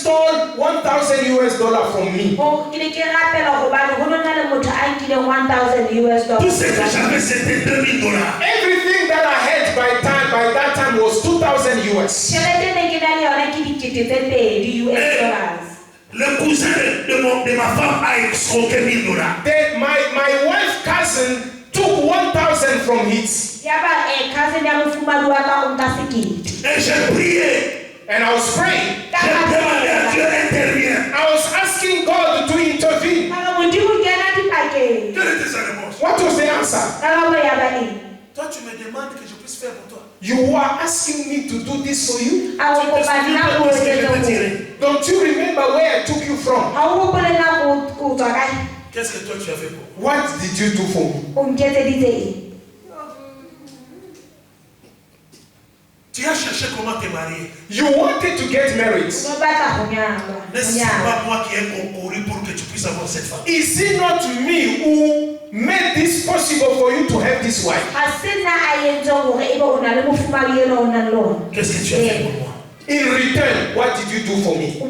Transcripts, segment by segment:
stole $1,000 from me. Tout ce que j'avais, c'était $2,000. Everything that I had by that time was $2,000. Le cousin de ma femme a escroqué $1,000. Then my wife's cousin took 1,000 from it. Et j'ai prié. And I was praying. J'ai demandé à Dieu d'intervenir. I was asking God to intervene. Quelle était sa réponse? What was the answer? Toi, tu me demandes que je puisse faire pour toi. You are asking me to do this for you? Qu'est-ce Don't you remember where I took you from? que toi tu as fait pour moi? What did you do for me? Tu as cherché comment te marier. You wanted to get married. N'est-ce pas moi qui ai concouru pour que tu puisses avoir cette femme? Is it not me who made this possible for you to have this wife? Qu'est-ce que tu as fait pour moi? In return, what did you do for me?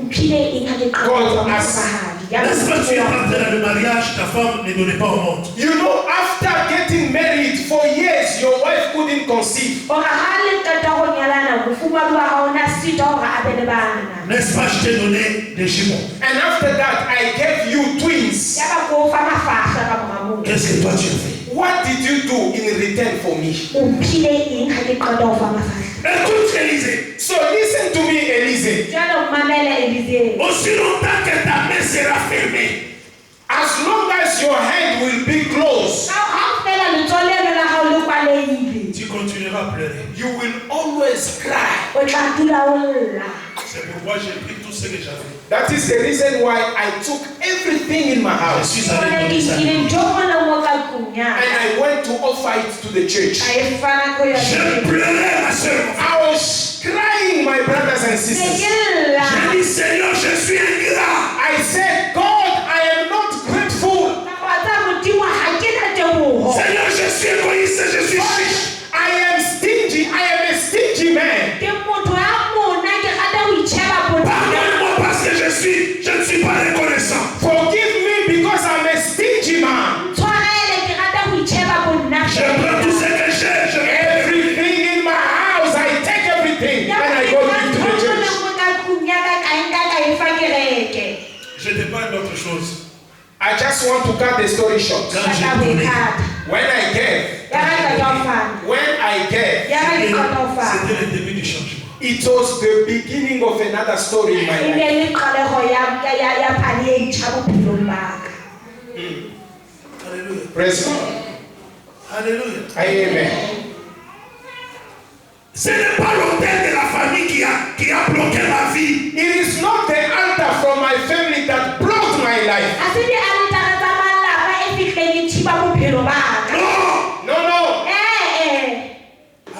God asked. N'est-ce pas tu es entré dans le mariage, ta femme ne donnait pas au monde. You know, after getting married for years, your wife couldn't conceive. N'est-ce pas, je t'ai donné des jumeaux. And after that, I gave you twins. Qu'est-ce que toi tu as fait? What did you do in return for me? Écoute, Elise. So listen to me, Elise. Aussi longtemps que ta main sera fermée, As long as your hand will be closed, tu continueras à pleurer. you will always cry. C'est pourquoi j'ai pris tout ce que j'avais. That is the reason why I took everything in my Je house suis allé dans les amis. and I went to offer it to the church. Je pleurais, ma soeur. I was crying, my brothers and sisters. J'ai dit, Seigneur, je suis ingrat. I said, God, I am not grateful. Seigneur, je suis égoïste, je suis chiche. I am stingy. I am a stingy man. Pardonne-moi parce que je ne suis pas reconnaissant. Forgive me because I'm a stingy man. Je prends tout ce que j'ai, je Everything in my house, I take everything and I go give to the church. Je demande autre chose. I just want to cut the story short. Quand j'ai donné, When I gave, c'était le début du changement. it was the beginning of another story in my life. Alléluia. Praise God. Alléluia. Amen. Ce n'est pas l'autel de la famille qui a bloqué ma vie. It is not the altar from my family that blocked my life. Non. No.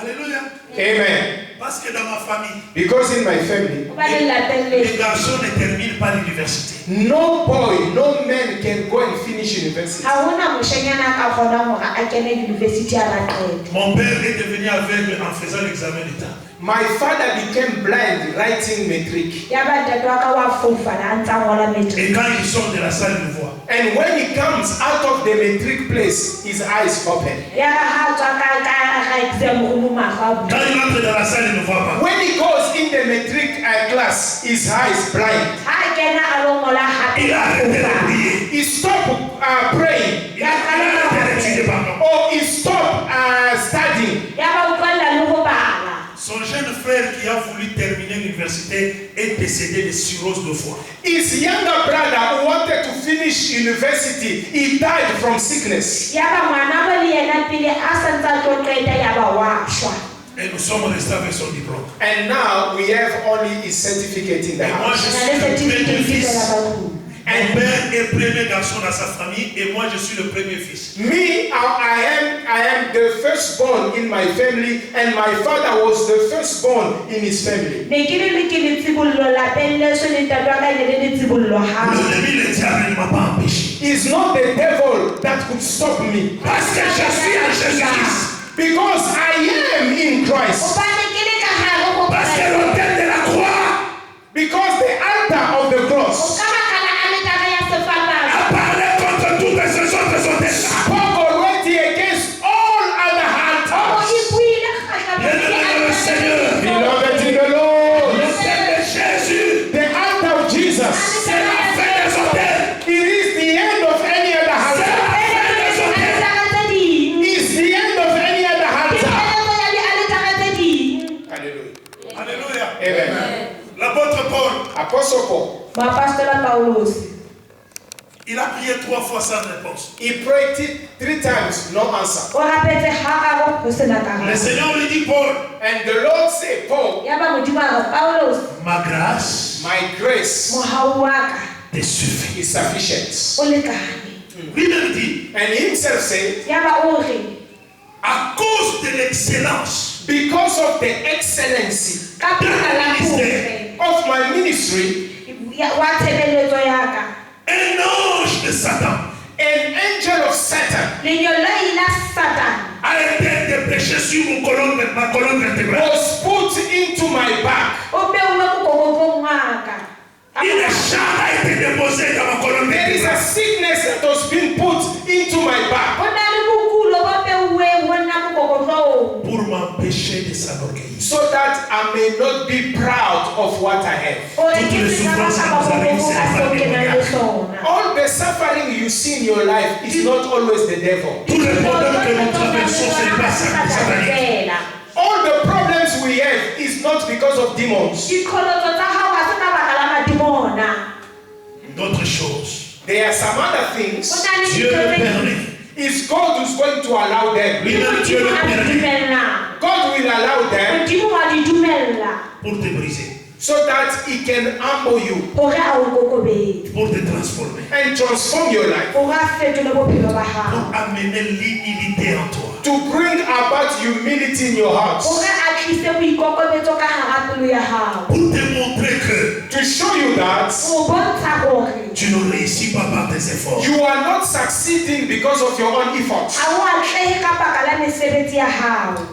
Alléluia. Amen. Parce que dans ma famille, Because in my family, les garçons ne terminent pas l'université. no boy, no man can go and finish university. Mon père est devenu aveugle en faisant l'examen d'État. My father became blind writing matric. Et quand il sort de la salle, il voit. And when he comes out of the matric place, his eyes open. Quand il entre dans la salle, il ne voit pas. When he goes in the matric class, his eyes blind. Il a arrêté de prier. He stopped praying. Il a arrêté d'étudier, pardon. Or he stopped studying. Son jeune frère qui a voulu terminer l'université est décédé de cirrhose de foie. His younger brother who wanted to finish university, he died from sickness. Et nous sommes restés avec son diplôme. And now we have only his certificate in the Et moi, house. je suis le premier fils. Mon père est premier garçon dans sa famille et moi, je suis le premier fils. Me, I am the firstborn in my family, and my father was the firstborn in his family. Le diable ne m'a pas empêché. It's not the devil that could stop me. Parce que je suis en Jésus-Christ. Because I am in Christ. Parce que l'autel de la croix, Because the altar of the cross. A parlé contre toutes ces autres hôtels. Spoke already against all other altars. Le Seigneur, Beloved in the Lord, c'est Jésus. the altar of Jesus, C'est la fin des hôtels. it is the end of any other C'est altar. la fin des hôtels. It's the end of any other altar. Hallelujah. Alléluia. Amen. L'apôtre Paul, Apostle Paul, il a prié 3 fois sans réponse. he prayed 3 times, no answer. Le Seigneur lui dit, Paul, And the Lord said, Paul, ma grâce my grace te suffit. is sufficient. Lui-même dit, And he himself said, à cause de l'excellence because of the excellency of my ministry, un ange de Satan an angel of Satan a été dépêché sur ma colonne vertébrale. was put into my back. Une charge a été déposée dans ma colonne There is a vertébrale. sickness that was being put into my back Pour m'empêcher de s'enorgueillir. so that I may not be proud of what I have. All the suffering you see in your life is not always the devil. Tous les problèmes que nous traversons, ce n'est pas satanique. All the problems we have is not because of demons. D'autres choses. There are some other things. Dieu le permet. It's God who's going to allow them. Lui-même Dieu le permet God will allow them pour te briser, so that He can humble you pour te transformer, and transform your life, pour amener l'humilité en toi. to bring about humility in your heart, Pour te montrer que to show you that tu ne réussis pas par tes efforts. you are not succeeding because of your own efforts.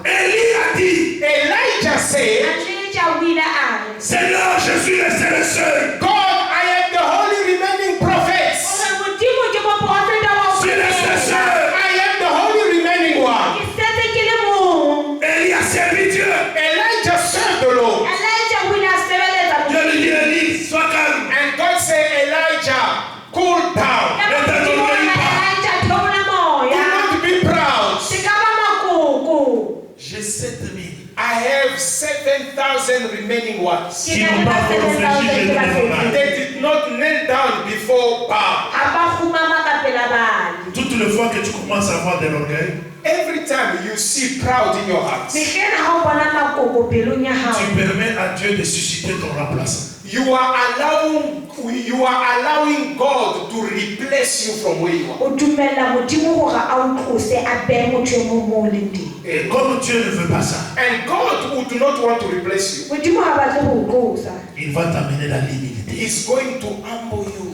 Élie a dit, Elijah said, Seigneur, je suis le seul. God, I am the only remaining prophet. Je suis le seul. I am the only remaining one. Élie a servi Dieu. Elijah served the Lord. Dieu lui dit, Élie, sois calme. And God said, Elijah, cool down. Do not be proud. J'ai 7000 I have 7,000 remaining ones. qui n'ont pas encore réfléchi, je ne pas. They did not kneel down before Baal. Toutes les fois que tu commences à avoir de l'orgueil, Every time you see proud in your heart, tu permets à Dieu de susciter ton remplaçant. you are allowing God to replace you from where you are. Et comme Dieu ne veut pas ça, And God who do not want to replace you, il va t'amener dans l'humilité. He's going to humble you.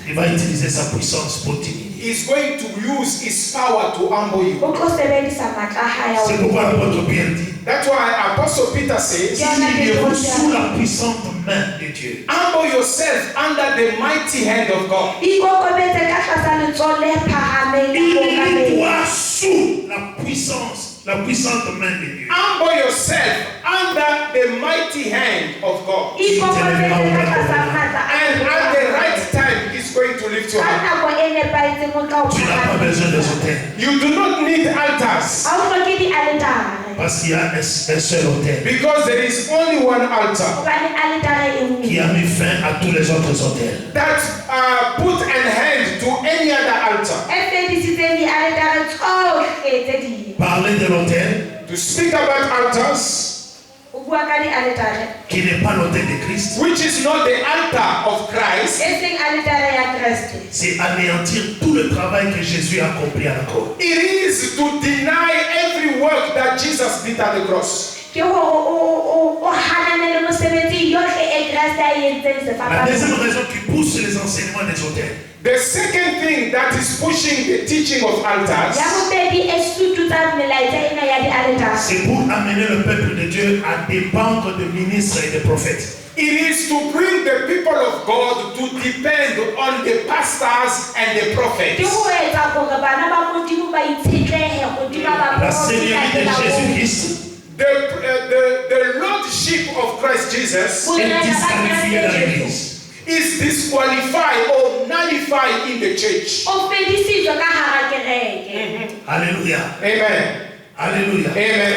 Il va utiliser sa puissance pour t'humilier. He's going to use His power to humble you. C'est pourquoi l'apôtre Pierre dit, That's why Apostle Peter says, humiliez-vous sous la puissante main de Dieu. humble yourself under the mighty hand of God. Humilie-toi sous la puissante main de Dieu. Humble yourself under the mighty hand of God. And at the right time, He's going to lift your hand. Tu n'as pas besoin des hôtels. You do not need altars Parce qu'il y a un seul hôtel because there is only one altar qui a mis fin à tous les autres hôtels. that put an hand to any other altar. Parler de l'hôtel To speak about altars, qui n'est pas l'hôtel de Christ, which is not the altar of Christ, c'est anéantir tout le travail que Jésus a accompli à la croix. it is to deny every work that Jesus did at the cross. La deuxième raison qui pousse les enseignements des hôtels, The second thing that is pushing the teaching of altars c'est pour amener le peuple de Dieu à dépendre de ministres et de prophètes. It is to bring the people of God to depend on the pastors and the prophets. La Seigneurie de Jésus-Christ The Lordship of Christ Jesus est disqualifiée dans l'Église. is disqualified or nullified in the church. Alléluia. Amen. Alléluia. Amen.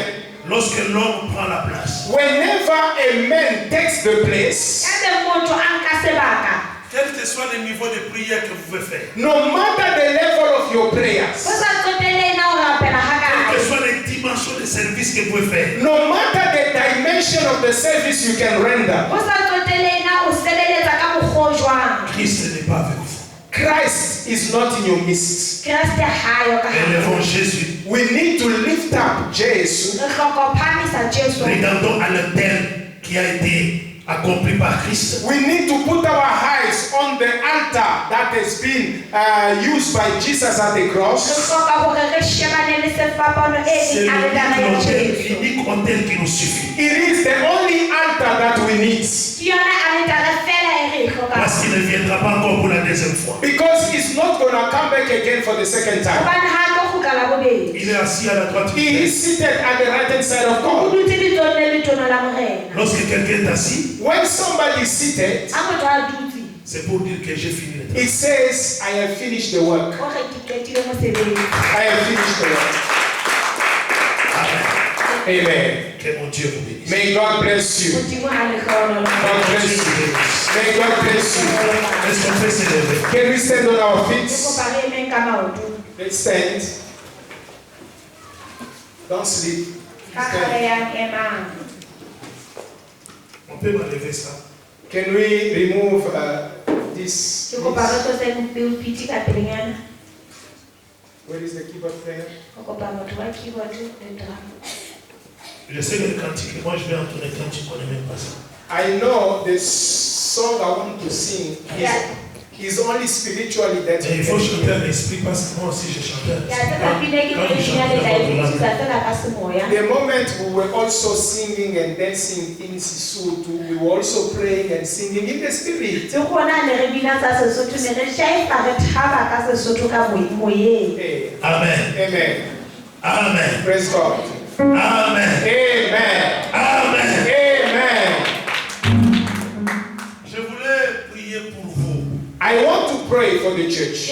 Lorsque l'homme prend la place, Whenever a man takes the place, quel que soit le niveau de prière que vous pouvez faire, no matter the level of your prayers, quelle que soit les dimensions de service que vous pouvez faire, no matter the dimension of the service you can render, Christ n'est pas avec vous. Christ is not in your midst. Élevons Jésus. We need to lift up Jesus. Regardons à l'autel qui a été accompli par Christ. We need to put our eyes on the altar that has been used by Jesus at the cross. C'est l'unique autel qui nous suffit. It is the only altar that we need. Parce qu'il ne viendra pas encore pour la deuxième fois. Because it's not going to come back again for the second time. Il est assis à la droite. He is seated at the right hand side of God. Lorsque quelqu'un est assis, When somebody is seated, c'est pour dire que j'ai fini le travail. it says, I have finished the work. I have finished the work. Amen. Amen. Que mon Dieu vous bénisse. May God bless you. God bless you. May God bless you. Est-ce qu'on peut s'élever? Can we stand on our feet? Let's stand. Don't sleep. Stand. On peut m'enlever ça. Can we remove this? Where is the keyboard player? Je sais que le cantique, moi je vais entonner quand tu ne connais même pas ça. I know the song I want to sing is only spiritually that Mais il faut chanter en esprit parce que moi aussi je chantais. The moment we were also singing and dancing in Lesotho, we were also praying and singing in the spirit. Amen. Amen. Amen. Praise God. Amen. Amen. Amen. Amen. Je voulais prier pour vous. I want to pray for the church.